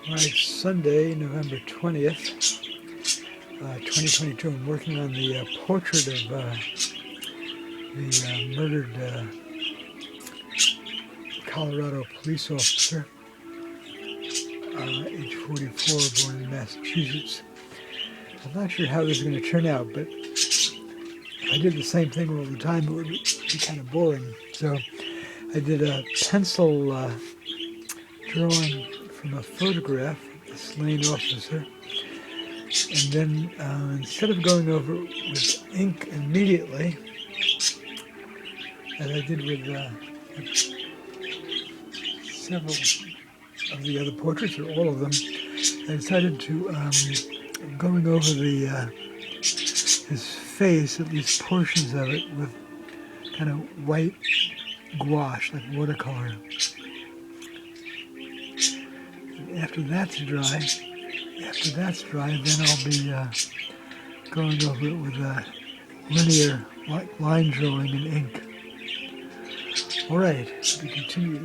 All right, Sunday, November 20th, 2022. I'm working on the portrait of the murdered Colorado police officer, age 44, born in Massachusetts. I'm not sure how this is going to turn out, but if I did the same thing all the time, it would be kind of boring. So I did a pencil drawing from a photograph of the slain officer, and then instead of going over it with ink immediately, as I did with several of the other portraits, or all of them, I decided to going over his face, at least portions of it, with kind of white gouache, like watercolor. After that's dry, then I'll be going over it with linear line drawing in ink. All right, we continue.